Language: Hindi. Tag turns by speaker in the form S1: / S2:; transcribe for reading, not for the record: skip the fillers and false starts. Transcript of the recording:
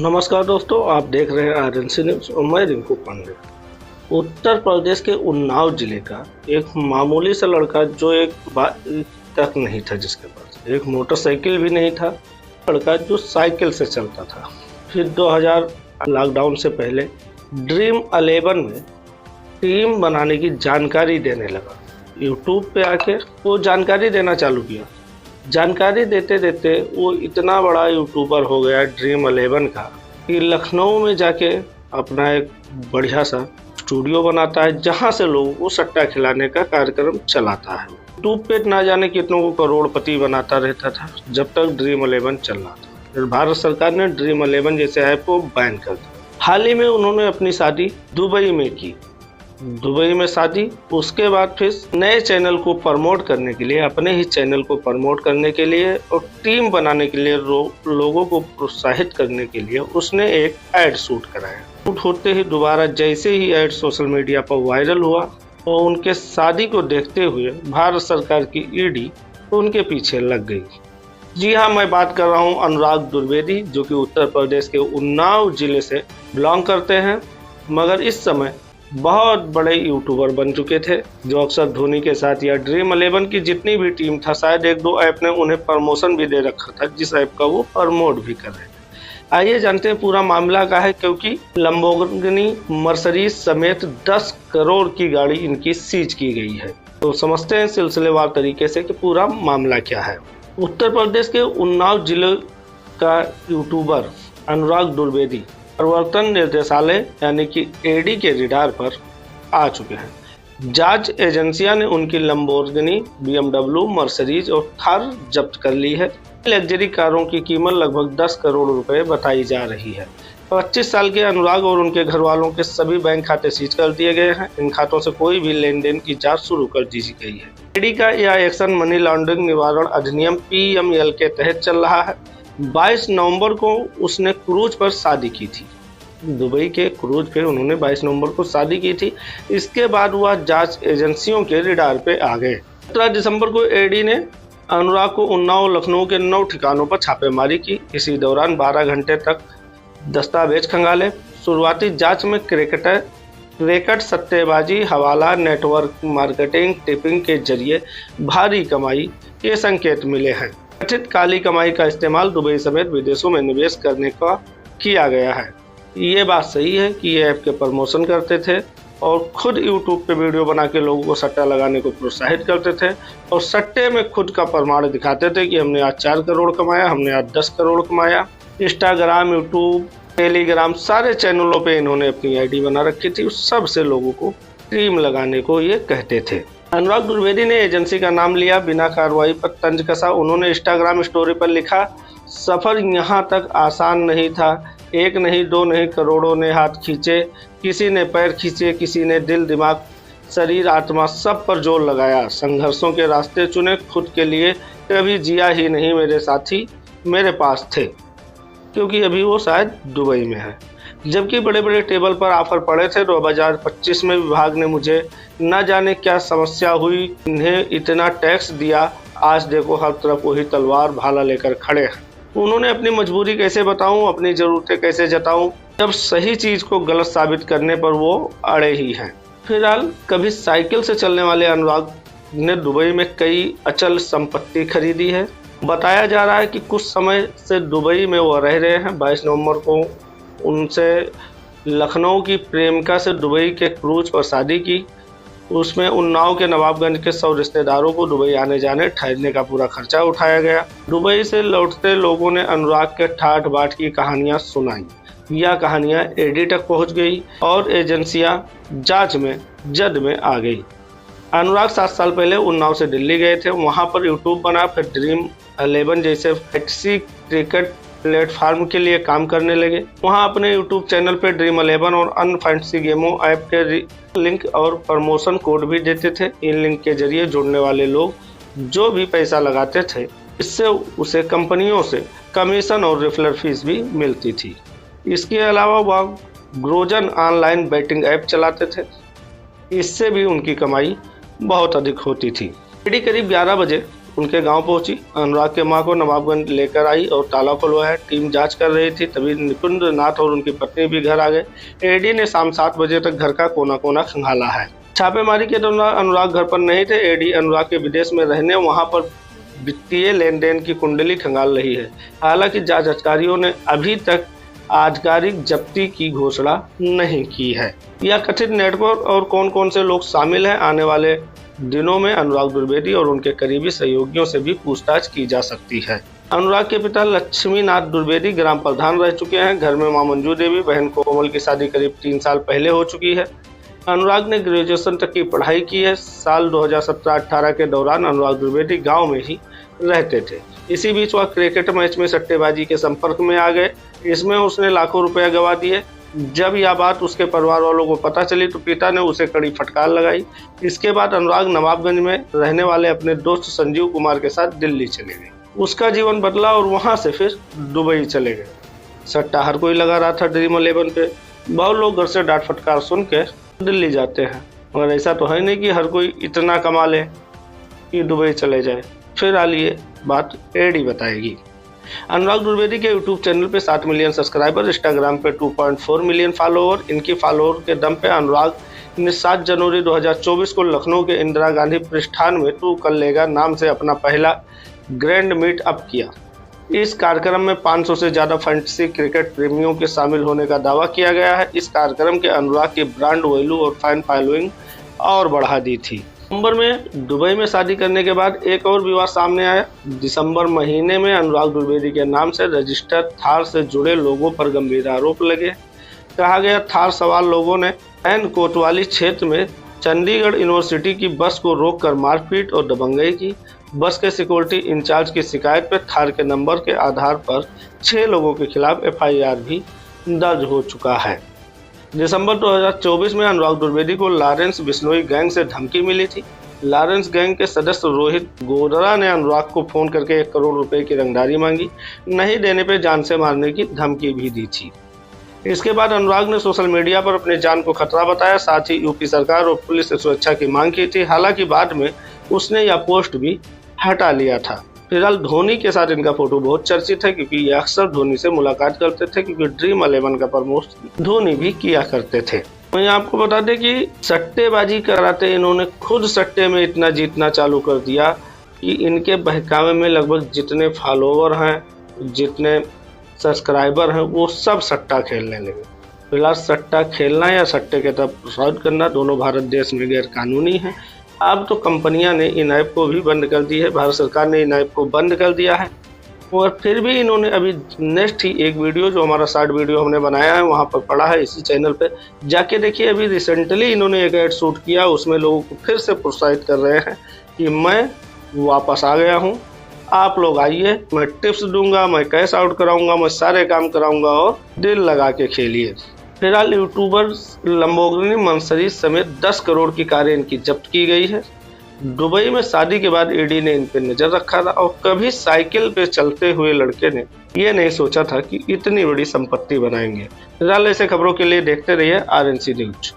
S1: नमस्कार दोस्तों, आप देख रहे हैं आरएनसी न्यूज और मैं रिंकू पांडे। उत्तर प्रदेश के उन्नाव जिले का एक मामूली सा लड़का जो एक बाइक तक नहीं था, जिसके पास एक मोटरसाइकिल भी नहीं था, लड़का जो साइकिल से चलता था। फिर 2000 लॉकडाउन से पहले ड्रीम 11 में टीम बनाने की जानकारी देने लगा। यूट्यूब पे आके वो जानकारी देना चालू किया। जानकारी देते देते वो इतना बड़ा यूट्यूबर हो गया ड्रीम 11 का कि लखनऊ में जाके अपना एक बढ़िया सा स्टूडियो बनाता है, जहां से लोगों को सट्टा खिलाने का कार्यक्रम चलाता है। यूट्यूब पे ना जाने कितनों को करोड़पति बनाता रहता था जब तक ड्रीम 11 चल रहा था। फिर भारत सरकार ने ड्रीम 11 जैसे ऐप को बैन कर दिया। हाल ही में उन्होंने अपनी शादी दुबई में की। दुबई में शादी, उसके बाद फिर नए चैनल को प्रमोट करने के लिए, अपने ही चैनल को प्रमोट करने के लिए और टीम बनाने के लिए, लोगों को प्रोत्साहित करने के लिए उसने एक ऐड शूट कराया। शूट होते ही दोबारा जैसे ही ऐड सोशल मीडिया पर वायरल हुआ तो उनके शादी को देखते हुए भारत सरकार की ईडी उनके पीछे लग गई। जी हाँ, मैं बात कर रहा हूँ अनुराग द्विवेदी, जो कि उत्तर प्रदेश के उन्नाव जिले से बिलोंग करते हैं, मगर इस समय बहुत बड़े यूट्यूबर बन चुके थे, जो अक्सर धोनी के साथ या ड्रीम 11 की जितनी भी टीम था, शायद एक दो ऐप ने उन्हें प्रमोशन भी दे रखा था, जिस ऐप का वो प्रमोट भी कर रहे थे। आइए जानते हैं पूरा मामला क्या है, क्योंकि लंबोर्गिनी मर्सिडीज समेत 10 करोड़ की गाड़ी इनकी सीज की गई है। तो समझते हैं सिलसिलेवार तरीके से कि पूरा मामला क्या है। उत्तर प्रदेश के उन्नाव जिले का यूट्यूबर अनुराग द्विवेदी प्रवर्तन निर्देशालय यानी कि एडी के रडार पर आ चुके हैं। जांच एजेंसियां ने उनकी लंबोर्गिनी, BMW, मर्सिडीज और थार जब्त कर ली है। लग्जरी कारों की कीमत लगभग 10 करोड़ रुपए बताई जा रही है। 25 साल के अनुराग और उनके घर वालों के सभी बैंक खाते सीज कर दिए गए हैं। इन खातों से कोई भी लेन देन की जांच शुरू कर दी गई है। एडी का यह एक्शन मनी लॉन्ड्रिंग निवारण अधिनियम PML के तहत चल रहा है। 22 नवंबर को उसने क्रूज पर शादी की थी। दुबई के क्रूज पे उन्होंने 22 नवंबर को शादी की थी। इसके बाद वह जांच एजेंसियों के रडार पे आ गए। 17 दिसंबर को एडी ने अनुराग को उन्नाव, लखनऊ के 9 ठिकानों पर छापेमारी की। इसी दौरान 12 घंटे तक दस्तावेज खंगाले। शुरुआती जांच में क्रिकेट, सट्टेबाजी, हवाला, नेटवर्क मार्केटिंग, टिपिंग के जरिए भारी कमाई के संकेत मिले हैं। कथित काली कमाई का इस्तेमाल दुबई समेत विदेशों में निवेश करने का किया गया है। ये बात सही है कि ये ऐप के प्रमोशन करते थे और खुद यूट्यूब पे वीडियो बना के लोगों को सट्टा लगाने को प्रोत्साहित करते थे और सट्टे में खुद का प्रमाण दिखाते थे कि हमने आज 4 करोड़ कमाया, हमने आज 10 करोड़ कमाया। इंस्टाग्राम, यूट्यूब, टेलीग्राम, सारे चैनलों पे इन्होंने अपनी आईडी बना रखी थी। उस सब से लोगों को टीम लगाने को ये कहते थे। अनुराग द्विवेदी ने एजेंसी का नाम लिया, बिना कार्रवाई पर तंज कसा। उन्होंने इंस्टाग्राम स्टोरी पर लिखा, सफर यहाँ तक आसान नहीं था। एक नहीं, दो नहीं, करोड़ों ने हाथ खींचे, किसी ने पैर खींचे, किसी ने दिल, दिमाग, शरीर, आत्मा सब पर जोर लगाया। संघर्षों के रास्ते चुने, खुद के लिए कभी जिया ही नहीं। मेरे साथी मेरे पास थे, क्योंकि अभी वो शायद दुबई में है। जबकि बड़े बड़े टेबल पर ऑफर पड़े थे। 2025 में विभाग ने मुझे न जाने क्या समस्या हुई, इन्हें इतना टैक्स दिया। आज देखो हर तरफ वही तलवार भाला लेकर खड़े हैं। उन्होंने अपनी मजबूरी कैसे बताऊं, अपनी ज़रूरतें कैसे जताऊं, जब सही चीज़ को गलत साबित करने पर वो अड़े ही हैं। फिलहाल कभी साइकिल से चलने वाले अनुराग ने दुबई में कई अचल संपत्ति खरीदी है। बताया जा रहा है कि कुछ समय से दुबई में वो रह रहे हैं। 22 नवंबर को उनसे लखनऊ की प्रेमिका से दुबई के क्रूज पर शादी की। उसमें उन्नाव के नवाबगंज के 100 रिश्तेदारों को दुबई आने जाने ठहरने का पूरा खर्चा उठाया गया। दुबई से लौटते लोगों ने अनुराग के ठाठ बाट की कहानियां सुनाई। यह कहानियां एडी तक पहुंच गई और एजेंसियां जांच में जद में आ गई। अनुराग 7 साल पहले उन्नाव से दिल्ली गए थे। वहां पर यूट्यूब बना, फिर ड्रीम 11 जैसे फैंटेसी क्रिकेट प्लेटफॉर्म के लिए काम करने लगे। वहां अपने यूट्यूब चैनल पर ड्रीम 11 और अन्य फैंटेसी गेमों ऐप के लिंक और प्रमोशन कोड भी देते थे। इन लिंक के जरिए जुड़ने वाले लोग जो भी पैसा लगाते थे, इससे उसे कंपनियों से कमीशन और रेफरल फीस भी मिलती थी। इसके अलावा वह ग्रोजन ऑनलाइन बैटिंग ऐप चलाते थे। इससे भी उनकी कमाई बहुत अधिक होती थी। करीब 11 बजे उनके गांव पहुंची। अनुराग के मां को नवाबगंज लेकर आई और ताला खुलवाया। टीम जांच कर रही थी, तभी निकुंज नाथ और उनकी पत्नी भी घर आ गए। एडी ने शाम 7 बजे तक घर का कोना कोना खंगाला है। छापेमारी के दौरान अनुराग घर पर नहीं थे। एडी अनुराग के विदेश में रहने वहां पर वित्तीय लेन देन की कुंडली खंगाल रही है। हालांकि जांच अधिकारियों ने अभी तक आधिकारिक जब्ती की घोषणा नहीं की है। यह कथित नेटवर्क और कौन कौन से लोग शामिल हैं, आने वाले दिनों में अनुराग द्विवेदी और उनके करीबी सहयोगियों से भी पूछताछ की जा सकती है। अनुराग के पिता लक्ष्मी नाथ द्विवेदी ग्राम प्रधान रह चुके हैं। घर में मां मंजू देवी, बहन कोमल की शादी करीब 3 साल पहले हो चुकी है। अनुराग ने ग्रेजुएशन तक की पढ़ाई की है। साल 2017-18 के दौरान अनुराग द्विवेदी गांव में ही रहते थे। इसी बीच वह क्रिकेट मैच में सट्टेबाजी के संपर्क में आ गए। इसमें उसने लाखों रुपए गंवा दिए। जब यह बात उसके परिवार वालों को पता चली तो पिता ने उसे कड़ी फटकार लगाई। इसके बाद अनुराग नवाबगंज में रहने वाले अपने दोस्त संजीव कुमार के साथ दिल्ली चले गए। उसका जीवन बदला और वहां से फिर दुबई चले गए। सट्टा हर कोई लगा रहा था ड्रीम 11 पे। बहुत लोग घर से डांट फटकार सुन के दिल्ली जाते हैं, मगर ऐसा तो है नहीं कि हर कोई इतना कमा ले कि दुबई चले जाए। फिर आइए बात एडी बताएगी। अनुराग द्विवेदी के यूट्यूब चैनल पे 7 मिलियन सब्सक्राइबर, इंस्टाग्राम पे 2.4 मिलियन फॉलोअर। इनकी फॉलोअर के दम पे अनुराग ने 7 जनवरी 2024 को लखनऊ के इंदिरा गांधी प्रतिष्ठान में तू कर लेगा नाम से अपना पहला ग्रैंड मीट अप किया। इस कार्यक्रम में 500 से ज्यादा फैंटेसी क्रिकेट प्रेमियों के शामिल होने का दावा किया गया है। इस कार्यक्रम के अनुराग की ब्रांड वैल्यू और फैन फॉलोइंग और बढ़ा दी थी। नवंबर में दुबई में शादी करने के बाद एक और विवाद सामने आया। दिसंबर महीने में अनुराग द्विवेदी के नाम से रजिस्टर्ड थार से जुड़े लोगों पर गंभीर आरोप लगे। कहा गया थार सवार लोगों ने एन कोतवाली क्षेत्र में चंडीगढ़ यूनिवर्सिटी की बस को रोककर मारपीट और दबंगई की। बस के सिक्योरिटी इंचार्ज की शिकायत पर थार के नंबर के आधार पर 6 लोगों के खिलाफ FIR भी दर्ज हो चुका है। दिसंबर 2024 में अनुराग द्विवेदी को लॉरेंस बिश्नोई गैंग से धमकी मिली थी। लॉरेंस गैंग के सदस्य रोहित गोदरा ने अनुराग को फोन करके 1 करोड़ रुपए की रंगदारी मांगी। नहीं देने पर जान से मारने की धमकी भी दी थी। इसके बाद अनुराग ने सोशल मीडिया पर अपने जान को खतरा बताया। साथ ही यूपी सरकार और पुलिस से सुरक्षा की मांग की थी। हालांकि बाद में उसने यह पोस्ट भी हटा लिया था। फिलहाल धोनी के साथ इनका फोटो बहुत चर्चित है, क्योंकि ये अक्सर धोनी से मुलाकात करते थे, क्योंकि ड्रीम 11 का प्रमोशन धोनी भी किया करते थे। मैं आपको बता दें कि सट्टेबाजी कराते इन्होंने खुद सट्टे में इतना जीतना चालू कर दिया कि इनके बहकावे में लगभग जितने फॉलोवर हैं, जितने सब्सक्राइबर हैं, वो सब सट्टा खेलने लगे। फिलहाल सट्टा खेलना या सट्टे के तहत फ्रॉड करना दोनों भारत देश में गैर कानूनी है। अब तो कंपनियां ने इन ऐप को भी बंद कर दी है। भारत सरकार ने इन ऐप को बंद कर दिया है। और फिर भी इन्होंने अभी नेक्स्ट ही एक वीडियो जो हमारा शॉर्ट वीडियो हमने बनाया है वहां पर पड़ा है, इसी चैनल पे जाके देखिए। अभी रिसेंटली इन्होंने एक ऐड शूट किया, उसमें लोगों को फिर से प्रोत्साहित कर रहे हैं कि मैं वापस आ गया हूँ, आप लोग आइए, मैं टिप्स दूंगा, मैं कैश आउट कराऊंगा, मैं सारे काम कराऊंगा और दिल लगा के खेलिए। फिलहाल यूट्यूबर लंबोर्गिनी मर्सिडीज समेत 10 करोड़ की कारें इनकी जब्त की गई है। दुबई में शादी के बाद ईडी ने इन पर नजर रखा था और कभी साइकिल पे चलते हुए लड़के ने ये नहीं सोचा था कि इतनी बड़ी संपत्ति बनाएंगे। फिलहाल ऐसे खबरों के लिए देखते रहिए RNC न्यूज।